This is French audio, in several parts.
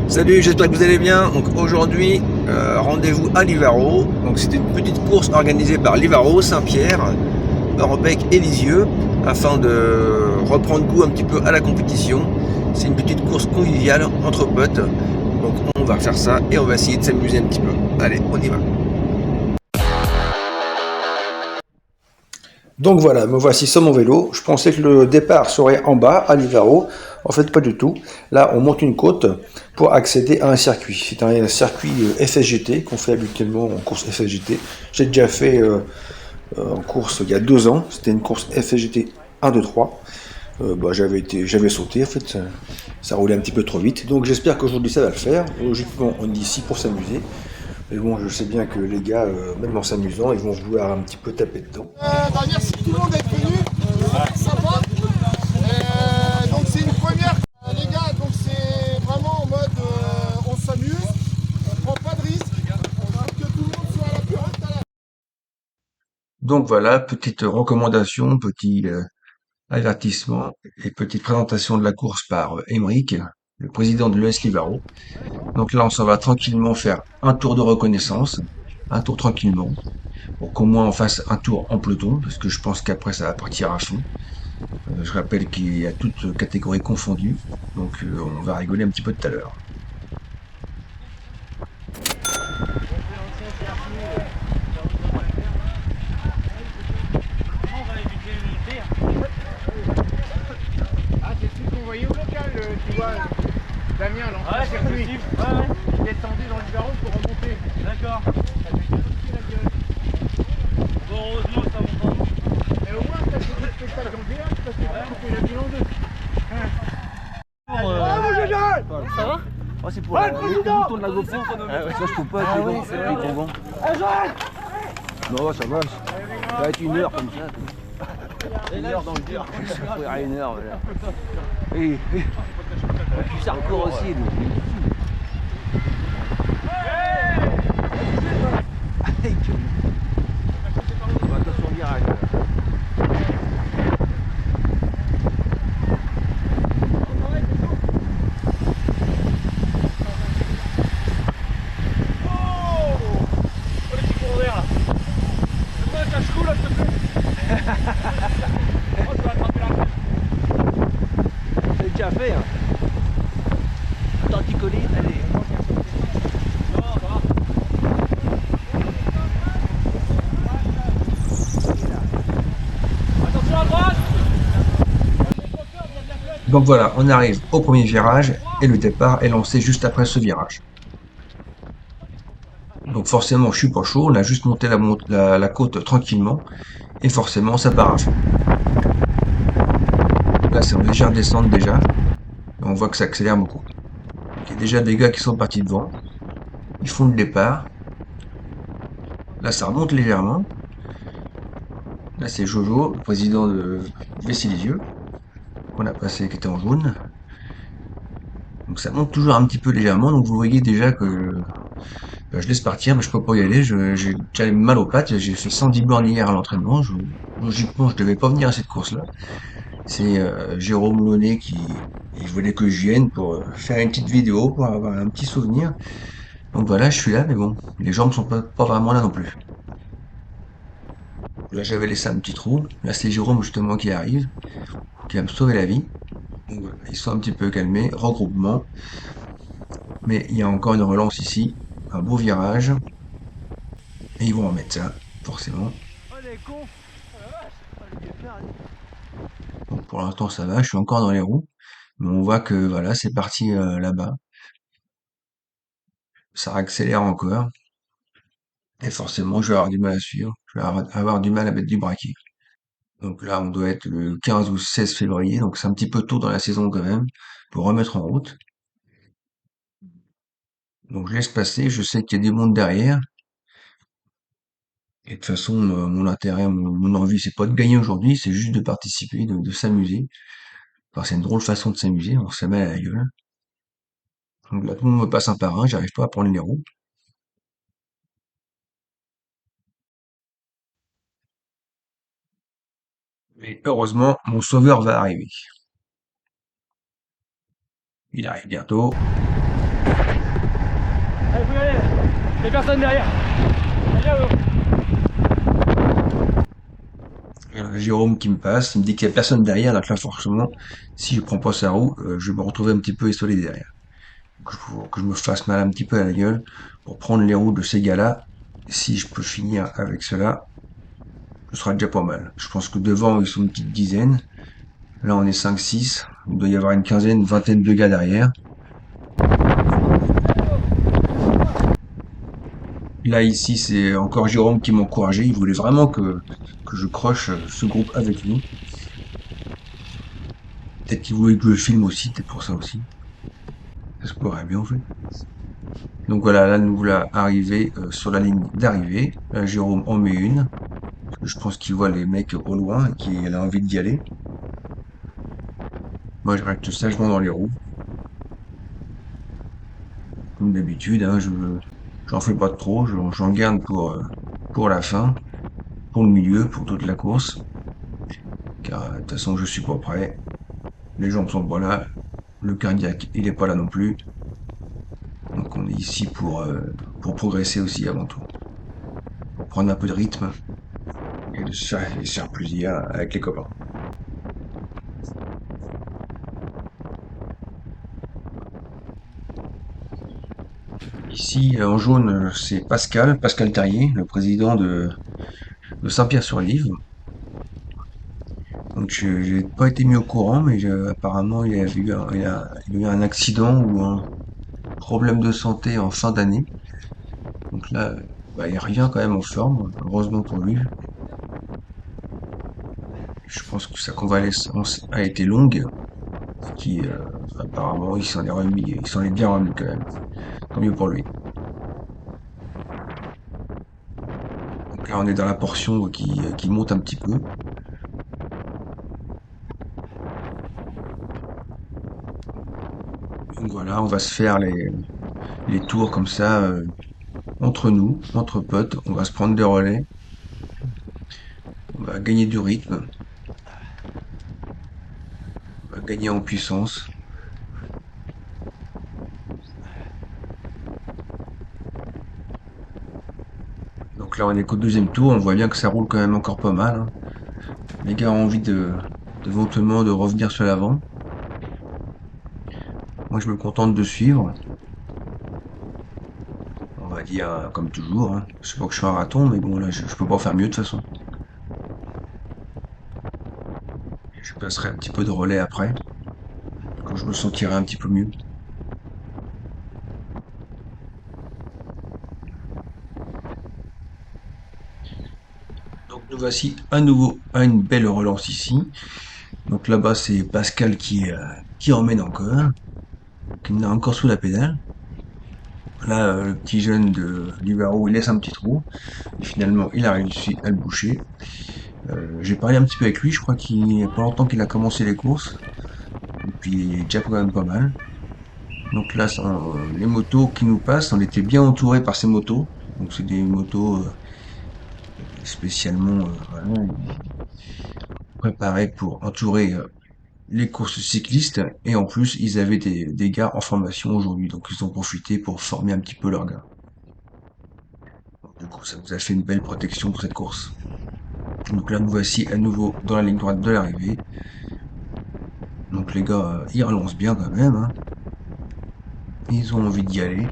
Salut, j'espère que vous allez bien. Donc aujourd'hui, rendez-vous à Livaro. Donc c'était une petite course organisée par Livaro, Saint-Pierre, Orbec et Lisieux, afin de reprendre goût un petit peu à la compétition. C'est une petite course conviviale entre potes. Donc on va faire ça et on va essayer de s'amuser un petit peu. Allez, on y va. Donc voilà, me voici sur mon vélo. Je pensais que le départ serait en bas, à Livaro. En fait, pas du tout. Là, on monte une côte pour accéder à un circuit. C'est un circuit FSGT qu'on fait habituellement en course FSGT. J'ai déjà fait en course il y a 2 ans. C'était une course FSGT 1, 2, 3. J'avais sauté, en fait, ça roulait un petit peu trop vite. Donc j'espère qu'aujourd'hui ça va le faire. Logiquement, on est ici pour s'amuser. Mais bon, je sais bien que les gars, même en s'amusant, ils vont vouloir un petit peu taper dedans. Merci tout le monde d'être venu, sympa. Donc c'est une première, les gars, donc c'est vraiment en mode on s'amuse, on prend pas de risque, pour que tout le monde soit à la plus haute à la. Donc voilà, petite recommandation, petit avertissement et petite présentation de la course par Émeric, le président de l'ES Livaro. Donc là, on s'en va tranquillement faire un tour de reconnaissance, un tour tranquillement, pour qu'au moins on fasse un tour en peloton, parce que je pense qu'après ça va partir à fond. Je rappelle qu'il y a toutes catégories confondues, donc on va rigoler un petit peu tout à l'heure. Ah, c'est celui qu'on voyait au local, tu vois, Damien, l'ancien circuit. Il est descendu dans le barreau pour remonter. D'accord. Ça lui fait aussi la gueule. Bon, heureusement que ça monte pas. Et au moins, ça fait du spectacle en direct parce que tu fais la ville en deux. Ah, mon général! Ça va? Oh, c'est pour le bouton de la GoPro. Ça, je peux pas avec les gros gants. Non, ça va. Ça va être 1 heure comme ça. 1 heure dans le dur. Je vais courir à 1 heure. Voilà. Et puis ça recourt aussi. Donc. On va attention au virage. C'est déjà fait. Hein. Torticolis, allez. Donc voilà, on arrive au premier virage et le départ est lancé juste après ce virage. Donc forcément, je suis pas chaud, on a juste monté la côte tranquillement et forcément, ça part à fond. Là, c'est en légère descente déjà, et on voit que ça accélère beaucoup. Il y a déjà des gars qui sont partis devant, ils font le départ. Là, ça remonte légèrement. Là, c'est Jojo, le président de Vessilisieux, qu'on a passé, qui était en jaune. Donc ça monte toujours un petit peu légèrement, donc vous voyez déjà que je laisse partir, mais je peux pas y aller. J'ai déjà mal aux pattes. J'ai fait 110 bornes hier à l'entraînement. Logiquement, je devais pas venir à cette course-là. C'est Jérôme Launay qui il voulait que je vienne pour faire une petite vidéo, pour avoir un petit souvenir. Donc voilà, je suis là, mais bon, les jambes sont pas vraiment là non plus. Là, j'avais laissé un petit trou. Là, c'est Jérôme justement qui arrive, qui va me sauver la vie. Donc voilà, ils sont un petit peu calmés, regroupement. Mais il y a encore une relance ici, un beau virage, et ils vont remettre ça, forcément. Donc pour l'instant ça va, je suis encore dans les roues, mais on voit que voilà, c'est parti là-bas. Ça accélère encore, et forcément je vais avoir du mal à suivre, je vais avoir du mal à mettre du braquet. Donc là on doit être le 15 ou 16 février, donc c'est un petit peu tôt dans la saison quand même, pour remettre en route. Donc je laisse passer, je sais qu'il y a des mondes derrière, et de toute façon mon intérêt, mon envie c'est pas de gagner aujourd'hui, c'est juste de participer, de s'amuser. Enfin c'est une drôle façon de s'amuser, on se met à la gueule. Donc là tout le monde me passe un par un, j'arrive pas à prendre les roues. Et heureusement, mon sauveur va arriver. Il arrive bientôt. faut y aller. Il n'y a personne derrière. Allez, à vous. Jérôme qui me passe, il me dit qu'il y a personne derrière, donc là forcément, si je prends pas sa roue, je vais me retrouver un petit peu isolé derrière. Donc, il faut que je me fasse mal un petit peu à la gueule pour prendre les roues de ces gars-là. Si je peux finir avec cela, ce sera déjà pas mal. Je pense que devant, ils sont une petite dizaine. Là, on est 5-6. Il doit y avoir une quinzaine, vingtaine de gars derrière. Là, ici, c'est encore Jérôme qui m'encourageait. Il voulait vraiment que je croche ce groupe avec lui. Peut-être qu'il voulait que je le filme aussi, peut-être pour ça aussi. Ça se pourrait bien, en fait. Donc voilà, là, nous voilà arrivés sur la ligne d'arrivée. Là, Jérôme en met une. Parce que je pense qu'il voit les mecs au loin et qu'il a envie d'y aller. Moi, je reste sagement dans les roues. Comme d'habitude, hein, j'en fais pas trop. J'en garde pour la fin, pour le milieu, pour toute la course. Car de toute façon, je suis pas prêt. Les jambes sont pas là. Le cardiaque, il est pas là non plus. Donc on est ici pour progresser aussi avant tout. Pour prendre un peu de rythme et de se faire plaisir avec les copains. Ici, en jaune, c'est Pascal Terrier, le président de Saint-Pierre-sur-Live. Donc j'ai pas été mis au courant, mais apparemment il avait eu il a eu un accident ou un problème de santé en fin d'année. Donc là, bah, il revient quand même en forme, heureusement pour lui. Je pense que sa convalescence a été longue, qui apparemment il s'en est remis, il s'en est bien remis quand même. Tant mieux pour lui. Donc là on est dans la portion qui monte un petit peu. Donc voilà, on va se faire les tours comme ça entre nous, entre potes. On va se prendre des relais. On va gagner du rythme. On va gagner en puissance. Donc là, on est qu'au deuxième tour. On voit bien que ça roule quand même encore pas mal, hein. Les gars ont envie éventuellement de revenir sur l'avant. Moi, je me contente de suivre. On va dire comme toujours, hein. Je sais pas que je suis un raton, mais bon, là, je peux pas faire mieux de toute façon. Je passerai un petit peu de relais après, quand je me sentirai un petit peu mieux. Donc nous voici à nouveau à une belle relance ici. Donc là-bas, c'est Pascal qui emmène encore, qui me met encore sous la pédale. Là, le petit jeune de Libaro, il laisse un petit trou. Et finalement, il a réussi à le boucher. J'ai parlé un petit peu avec lui, je crois qu'il y a pas longtemps qu'il a commencé les courses. Et puis, il est déjà quand même pas mal. Donc là, les motos qui nous passent, on était bien entouré par ces motos. Donc c'est des motos spécialement voilà, préparées pour entourer les courses cyclistes. Et en plus, ils avaient des gars en formation aujourd'hui. Donc ils ont profité pour former un petit peu leurs gars. Du coup, ça nous a fait une belle protection pour cette course. Donc là, nous voici à nouveau dans la ligne droite de l'arrivée. Donc les gars, ils relancent bien quand même, hein. Ils ont envie d'y aller.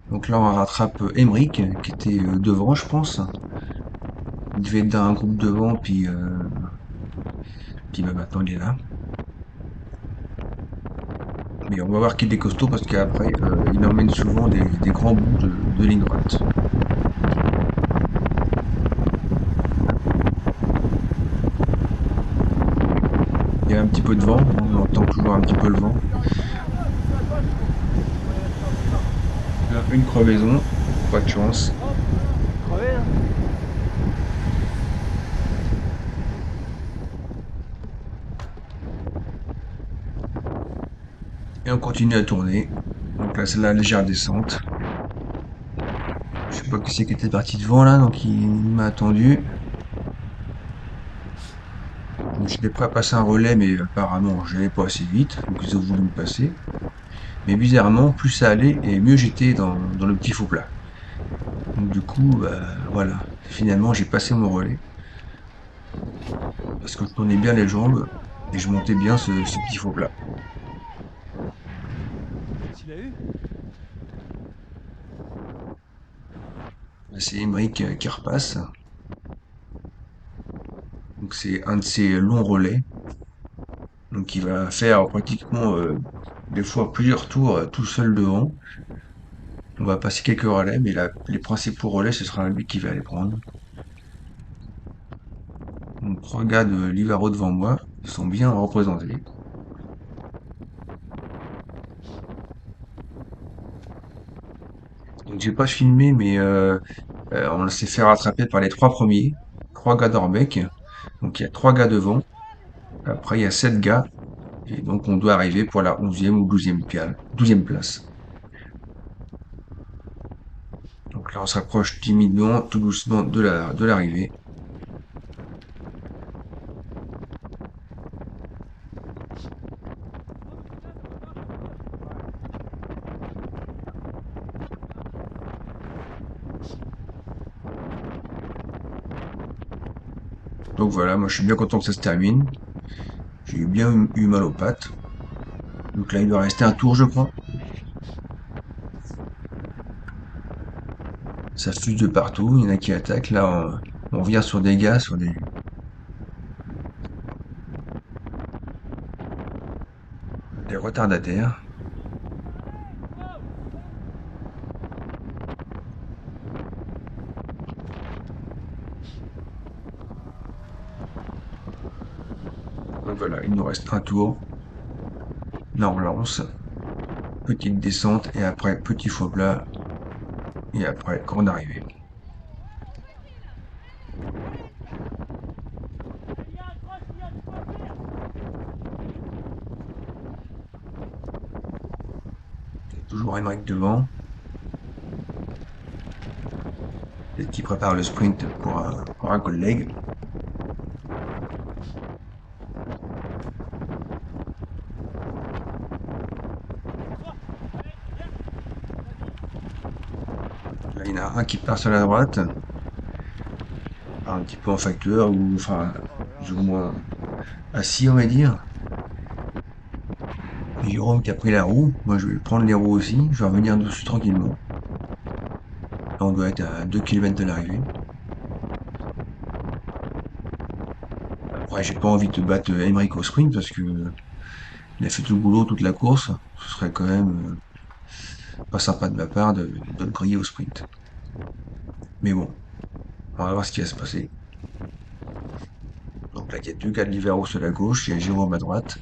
Donc là, on rattrape Emric, qui était devant, je pense. Il devait être dans un groupe devant, puis bah, maintenant il est là. Mais on va voir qu'il est costaud parce qu'après, il emmène souvent des grands bouts de ligne droite. Il y a un petit peu de vent, on entend toujours un petit peu le vent. Là, une crevaison, pas de chance. Et on continue à tourner. Donc là, c'est la légère descente. Je sais pas qui c'est qui était parti devant là, donc il m'a attendu. Donc j'étais prêt à passer un relais, mais apparemment j'allais pas assez vite, donc ils ont voulu me passer. Mais bizarrement, plus ça allait et mieux j'étais dans le petit faux plat. Donc du coup, voilà. Finalement, j'ai passé mon relais parce que je tournais bien les jambes et je montais bien ce petit faux plat. Tu l'as eu? Là, c'est Emeric qui repasse. Donc c'est un de ces longs relais. Donc il va faire pratiquement des fois plusieurs tours tout seul devant. On va passer quelques relais, mais les principaux relais, ce sera lui qui va les prendre. Donc trois gars de Livaro devant moi sont bien représentés. Donc j'ai pas filmé, mais on s'est fait rattraper par les trois premiers, trois gars d'Orbec. Donc il y a trois gars devant. Après il y a sept gars. Et donc on doit arriver pour la 11e ou 12e place. Donc là on se rapproche timidement, tout doucement de l'arrivée. Donc voilà, moi je suis bien content que ça se termine. J'ai bien eu mal aux pattes. Donc là il doit rester un tour je crois. Ça fuse de partout, il y en a qui attaquent. Là on revient sur des gars, sur des retardataires. Donc voilà, il nous reste un tour. Là on lance. Petite descente et après petit faux plat. Et après grande arrivée. Toujours Emmerich devant. Et qui prépare le sprint pour un collègue. Là, il y en a un qui part sur la droite, un petit peu en facteur, ou enfin, plus ou moins assis, on va dire. Et Jérôme qui a pris la roue. Moi, je vais prendre les roues aussi. Je vais revenir dessus tranquillement. Là, on doit être à 2 km de l'arrivée. Après, j'ai pas envie de battre Emmerich au sprint parce que il a fait tout le boulot, toute la course. Ce serait quand même pas sympa de ma part de le griller au sprint. Mais bon, on va voir ce qui va se passer. Donc là, il y a deux gars de Livero sur la gauche, il y a Jérôme à droite.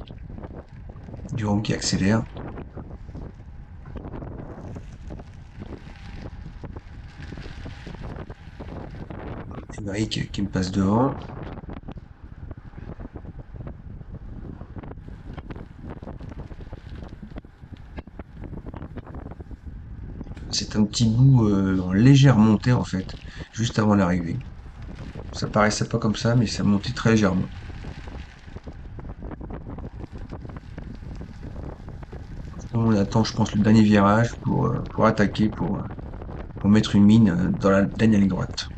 Jérôme qui accélère. Emmerich qui me passe devant. C'est un petit bout en légère montée en fait, juste avant l'arrivée. Ça paraissait pas comme ça, mais ça montait très légèrement. On attend, je pense, le dernier virage pour attaquer, pour mettre une mine dans la dernière ligne droite.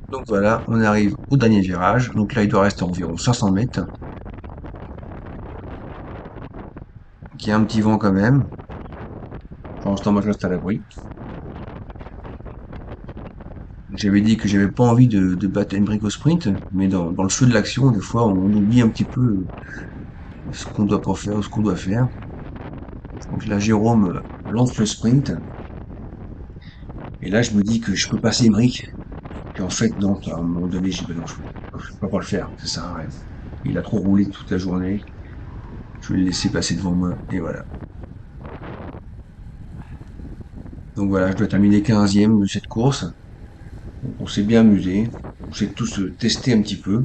Donc voilà, on arrive au dernier virage. Donc là, il doit rester environ 500 mètres. Il y a un petit vent quand même. Pour l'instant, moi, je reste à l'abri. J'avais dit que j'avais pas envie de battre Emmerich au sprint, mais dans le feu de l'action, des fois, on oublie un petit peu ce qu'on doit pas faire ou ce qu'on doit faire. Donc là, Jérôme lance le sprint. Et là, je me dis que je peux passer Emmerich. Et en fait, non, à un moment donné, j'ai dit, non, je peux pas le faire, ça sert à rien. Il a trop roulé toute la journée. Je vais le laisser passer devant moi. Et voilà. Donc voilà, je dois terminer 15e de cette course. Donc, on s'est bien amusé. On s'est tous testé un petit peu.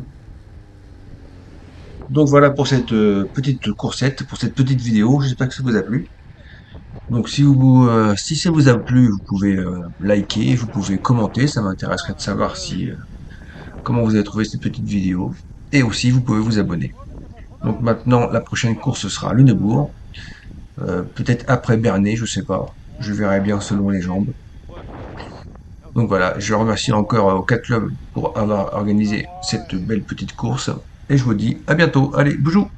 Donc voilà pour cette petite coursette, pour cette petite vidéo. J'espère que ça vous a plu. Donc si ça vous a plu, vous pouvez liker, vous pouvez commenter, ça m'intéresserait de savoir si comment vous avez trouvé cette petite vidéo. Et aussi, vous pouvez vous abonner. Donc maintenant, la prochaine course sera le Neubourg. Peut-être après Bernay, je sais pas. Je verrai bien selon les jambes. Donc voilà, je remercie encore au 4 Club pour avoir organisé cette belle petite course. Et je vous dis à bientôt. Allez, bonjour!